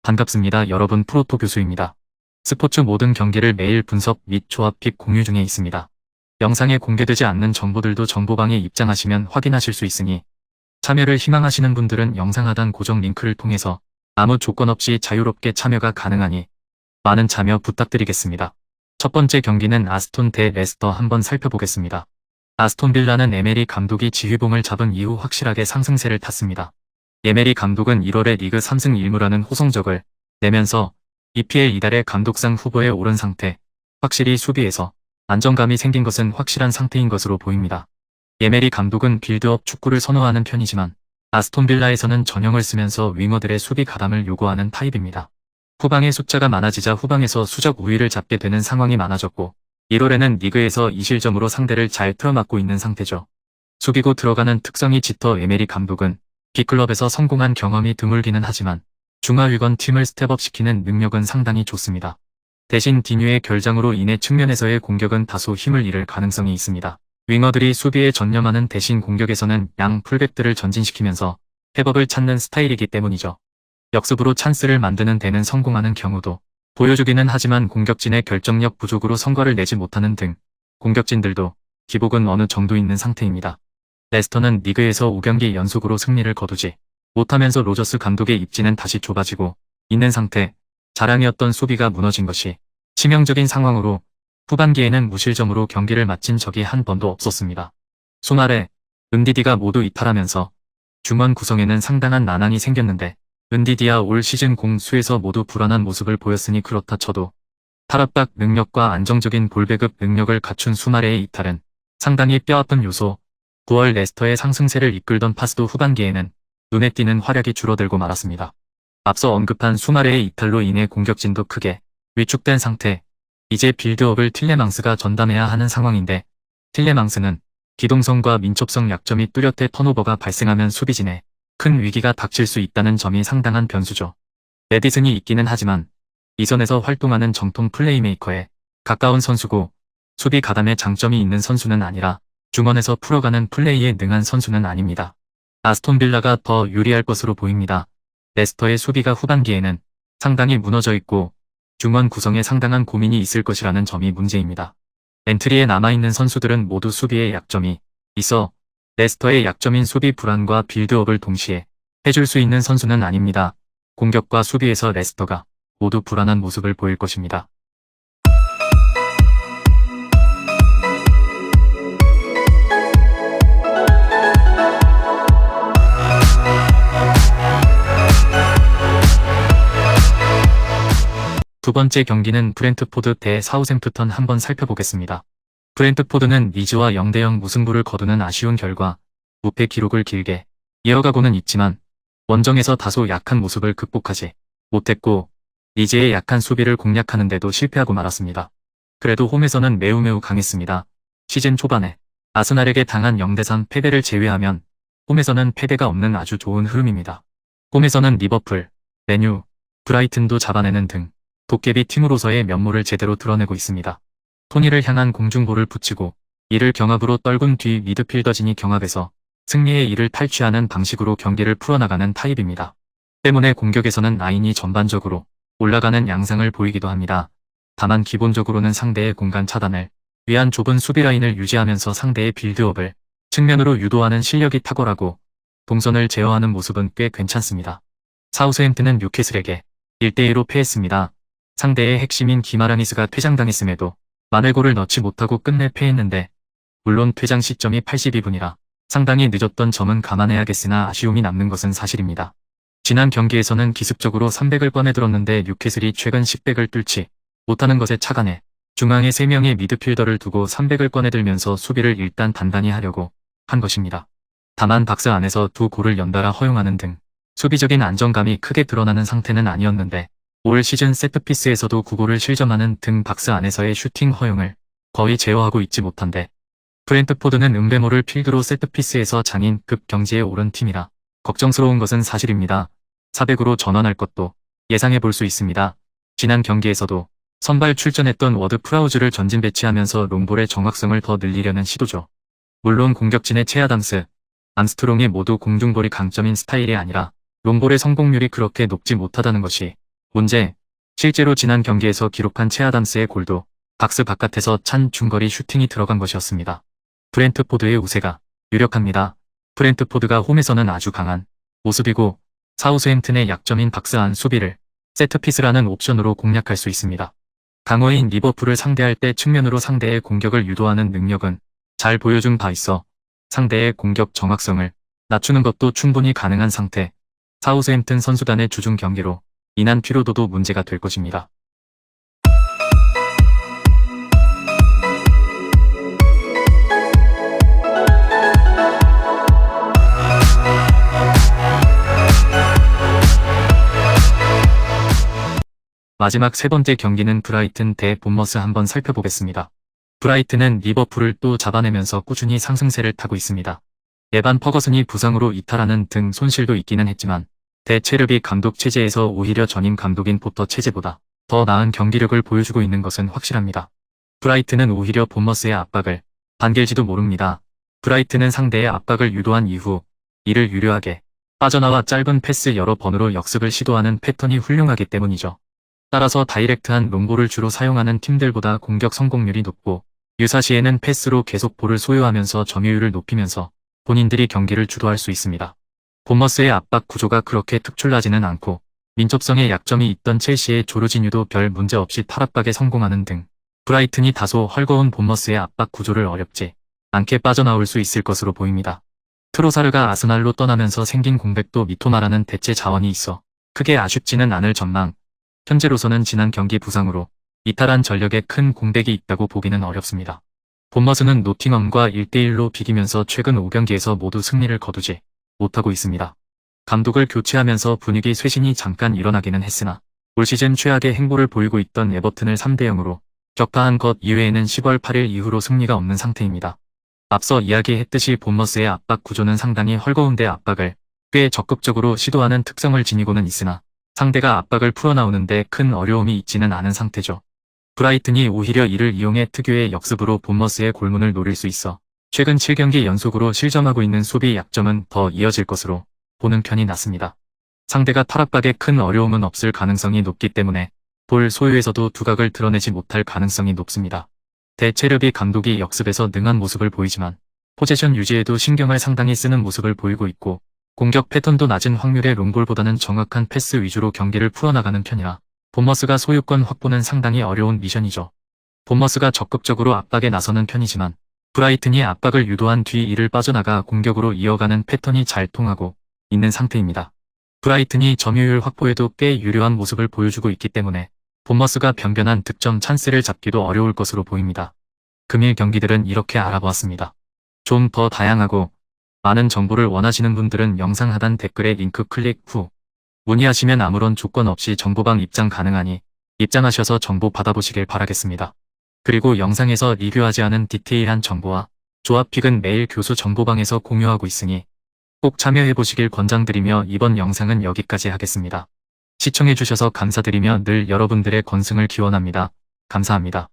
반갑습니다. 여러분, 프로토 교수입니다. 스포츠 모든 경기를 매일 분석 및 조합 픽 공유 중에 있습니다. 영상에 공개되지 않는 정보들도 정보방에 입장하시면 확인하실 수 있으니 참여를 희망하시는 분들은 영상 하단 고정 링크를 통해서 아무 조건 없이 자유롭게 참여가 가능하니 많은 참여 부탁드리겠습니다. 첫 번째 경기는 아스톤 대 레스터 한번 살펴보겠습니다. 아스톤 빌라는 에메리 감독이 지휘봉을 잡은 이후 확실하게 상승세를 탔습니다. 에메리 감독은 1월에 리그 3승 1무라는 호성적을 내면서 EPL 이달의 감독상 후보에 오른 상태, 확실히 수비에서 안정감이 생긴 것은 확실한 상태인 것으로 보입니다. 에메리 감독은 빌드업 축구를 선호하는 편이지만 아스톤 빌라에서는 전형을 쓰면서 윙어들의 수비 가담을 요구하는 타입입니다. 후방의 숫자가 많아지자 후방에서 수적 우위를 잡게 되는 상황이 많아졌고 1월에는 리그에서 2실점으로 상대를 잘 틀어막고 있는 상태죠. 수비고 들어가는 특성이 짙어 에메리 감독은 B클럽에서 성공한 경험이 드물기는 하지만 중하위권 팀을 스텝업시키는 능력은 상당히 좋습니다. 대신 디뉴의 결장으로 인해 측면에서의 공격은 다소 힘을 잃을 가능성이 있습니다. 윙어들이 수비에 전념하는 대신 공격에서는 양 풀백들을 전진시키면서 회복을 찾는 스타일이기 때문이죠. 역습으로 찬스를 만드는 데는 성공하는 경우도 보여주기는 하지만 공격진의 결정력 부족으로 성과를 내지 못하는 등 공격진들도 기복은 어느 정도 있는 상태입니다. 레스터는 리그에서 5경기 연속으로 승리를 거두지 못하면서 로저스 감독의 입지는 다시 좁아지고 있는 상태, 자랑이었던 수비가 무너진 것이 치명적인 상황으로 후반기에는 무실점으로 경기를 마친 적이 한 번도 없었습니다. 수마레, 은디디가 모두 이탈하면서 중원 구성에는 상당한 난항이 생겼는데 은디디와 올 시즌 공수에서 모두 불안한 모습을 보였으니 그렇다 쳐도 탈압박 능력과 안정적인 볼 배급 능력을 갖춘 수마레의 이탈은 상당히 뼈아픈 요소. 9월 레스터의 상승세를 이끌던 파스도 후반기에는 눈에 띄는 활약이 줄어들고 말았습니다. 앞서 언급한 수마레의 이탈로 인해 공격진도 크게 위축된 상태, 이제 빌드업을 틸레망스가 전담해야 하는 상황인데 틸레망스는 기동성과 민첩성 약점이 뚜렷해 턴오버가 발생하면 수비진에 큰 위기가 닥칠 수 있다는 점이 상당한 변수죠. 메디슨이 있기는 하지만 이선에서 활동하는 정통 플레이메이커에 가까운 선수고 수비 가담에 장점이 있는 선수는 아니라 중원에서 풀어가는 플레이에 능한 선수는 아닙니다. 아스톤 빌라가 더 유리할 것으로 보입니다. 레스터의 수비가 후반기에는 상당히 무너져 있고 중원 구성에 상당한 고민이 있을 것이라는 점이 문제입니다. 엔트리에 남아있는 선수들은 모두 수비에 약점이 있어 레스터의 약점인 수비 불안과 빌드업을 동시에 해줄 수 있는 선수는 아닙니다. 공격과 수비에서 레스터가 모두 불안한 모습을 보일 것입니다. 두 번째 경기는 브렌트포드 대 사우샘프턴 한번 살펴보겠습니다. 브렌트포드는 리즈와 0대0 무승부를 거두는 아쉬운 결과 무패 기록을 길게 이어가고는 있지만 원정에서 다소 약한 모습을 극복하지 못했고 리즈의 약한 수비를 공략하는데도 실패하고 말았습니다. 그래도 홈에서는 매우 강했습니다. 시즌 초반에 아스날에게 당한 0대3 패배를 제외하면 홈에서는 패배가 없는 아주 좋은 흐름입니다. 홈에서는 리버풀, 맨유, 브라이튼도 잡아내는 등 도깨비 팀으로서의 면모를 제대로 드러내고 있습니다. 토니를 향한 공중볼을 붙이고 이를 경합으로 떨군 뒤 미드필더진이 경합에서 승리의 이를 탈취하는 방식으로 경기를 풀어나가는 타입입니다. 때문에 공격에서는 라인이 전반적으로 올라가는 양상을 보이기도 합니다. 다만 기본적으로는 상대의 공간 차단을 위한 좁은 수비 라인을 유지하면서 상대의 빌드업을 측면으로 유도하는 실력이 탁월하고 동선을 제어하는 모습은 꽤 괜찮습니다. 사우스햄튼은 뉴캐슬에게 1대2로 패했습니다. 상대의 핵심인 기마라니스가 퇴장당했음에도 마넬골을 넣지 못하고 끝내 패했는데 물론 퇴장 시점이 82분이라 상당히 늦었던 점은 감안해야겠으나 아쉬움이 남는 것은 사실입니다. 지난 경기에서는 기습적으로 300을 꺼내들었는데 뉴캐슬이 최근 10백을 뚫지 못하는 것에 착안해 중앙에 3명의 미드필더를 두고 300을 꺼내들면서 수비를 일단 단단히 하려고 한 것입니다. 다만 박스 안에서 두 골을 연달아 허용하는 등 수비적인 안정감이 크게 드러나는 상태는 아니었는데 올 시즌 세트피스에서도 9골을 실점하는 등 박스 안에서의 슈팅 허용을 거의 제어하고 있지 못한데 브렌트포드는 은베모를 필두로 세트피스에서 장인급 경지에 오른 팀이라 걱정스러운 것은 사실입니다. 400으로 전환할 것도 예상해 볼 수 있습니다. 지난 경기에서도 선발 출전했던 워드 프라우즈를 전진 배치하면서 롱볼의 정확성을 더 늘리려는 시도죠. 물론 공격진의 체아담스, 암스트롱이 모두 공중볼이 강점인 스타일이 아니라 롱볼의 성공률이 그렇게 높지 못하다는 것이 문제. 실제로 지난 경기에서 기록한 채 아담스의 골도 박스 바깥에서 찬 중거리 슈팅이 들어간 것이었습니다. 브렌트포드의 우세가 유력합니다. 브렌트포드가 홈에서는 아주 강한 모습이고 사우스햄튼의 약점인 박스 안 수비를 세트피스라는 옵션으로 공략할 수 있습니다. 강호인 리버풀을 상대할 때 측면으로 상대의 공격을 유도하는 능력은 잘 보여준 바 있어 상대의 공격 정확성을 낮추는 것도 충분히 가능한 상태. 사우스햄튼 선수단의 주중 경기로 인한 피로도도 문제가 될 것입니다. 마지막 세 번째 경기는 브라이튼 대 본머스 한번 살펴보겠습니다. 브라이튼은 리버풀을 또 잡아내면서 꾸준히 상승세를 타고 있습니다. 에반 퍼거슨이 부상으로 이탈하는 등 손실도 있기는 했지만 대체르비 감독 체제에서 오히려 전임 감독인 포터 체제보다 더 나은 경기력을 보여주고 있는 것은 확실합니다. 브라이튼은 오히려 본머스의 압박을 반길지도 모릅니다. 브라이튼은 상대의 압박을 유도한 이후 이를 유려하게 빠져나와 짧은 패스 여러 번으로 역습을 시도하는 패턴이 훌륭하기 때문이죠. 따라서 다이렉트한 롱볼을 주로 사용하는 팀들보다 공격 성공률이 높고 유사시에는 패스로 계속 볼을 소유하면서 점유율을 높이면서 본인들이 경기를 주도할 수 있습니다. 본머스의 압박 구조가 그렇게 특출나지는 않고 민첩성에 약점이 있던 첼시의 조르지뉴도 별 문제 없이 탈압박에 성공하는 등 브라이튼이 다소 헐거운 본머스의 압박 구조를 어렵지 않게 빠져나올 수 있을 것으로 보입니다. 트로사르가 아스날로 떠나면서 생긴 공백도 미토마라는 대체 자원이 있어 크게 아쉽지는 않을 전망. 현재로서는 지난 경기 부상으로 이탈한 전력에 큰 공백이 있다고 보기는 어렵습니다. 본머스는 노팅엄과 1대1로 비기면서 최근 5경기에서 모두 승리를 거두지 못하고 있습니다. 감독을 교체하면서 분위기 쇄신이 잠깐 일어나기는 했으나 올 시즌 최악의 행보를 보이고 있던 에버튼을 3대0으로 격파한 것 이외에는 10월 8일 이후로 승리가 없는 상태입니다. 앞서 이야기했듯이 본머스의 압박 구조는 상당히 헐거운데 압박을 꽤 적극적으로 시도하는 특성을 지니고는 있으나 상대가 압박을 풀어나오는데 큰 어려움이 있지는 않은 상태죠. 브라이튼이 오히려 이를 이용해 특유의 역습으로 본머스의 골문을 노릴 수 있어 최근 7경기 연속으로 실점하고 있는 수비 약점은 더 이어질 것으로 보는 편이 낫습니다. 상대가 탈압박에 큰 어려움은 없을 가능성이 높기 때문에 볼 소유에서도 두각을 드러내지 못할 가능성이 높습니다. 대체르비 감독이 역습에서 능한 모습을 보이지만 포제션 유지에도 신경을 상당히 쓰는 모습을 보이고 있고 공격 패턴도 낮은 확률의 롱볼보다는 정확한 패스 위주로 경기를 풀어나가는 편이라 본머스가 소유권 확보는 상당히 어려운 미션이죠. 본머스가 적극적으로 압박에 나서는 편이지만 브라이튼이 압박을 유도한 뒤 이를 빠져나가 공격으로 이어가는 패턴이 잘 통하고 있는 상태입니다. 브라이튼이 점유율 확보에도 꽤 유려한 모습을 보여주고 있기 때문에 본머스가 변변한 득점 찬스를 잡기도 어려울 것으로 보입니다. 금일 경기들은 이렇게 알아보았습니다. 좀 더 다양하고 많은 정보를 원하시는 분들은 영상 하단 댓글에 링크 클릭 후 문의하시면 아무런 조건 없이 정보방 입장 가능하니 입장하셔서 정보 받아보시길 바라겠습니다. 그리고 영상에서 리뷰하지 않은 디테일한 정보와 조합픽은 매일 교수 정보방에서 공유하고 있으니 꼭 참여해보시길 권장드리며 이번 영상은 여기까지 하겠습니다. 시청해주셔서 감사드리며 늘 여러분들의 건승을 기원합니다. 감사합니다.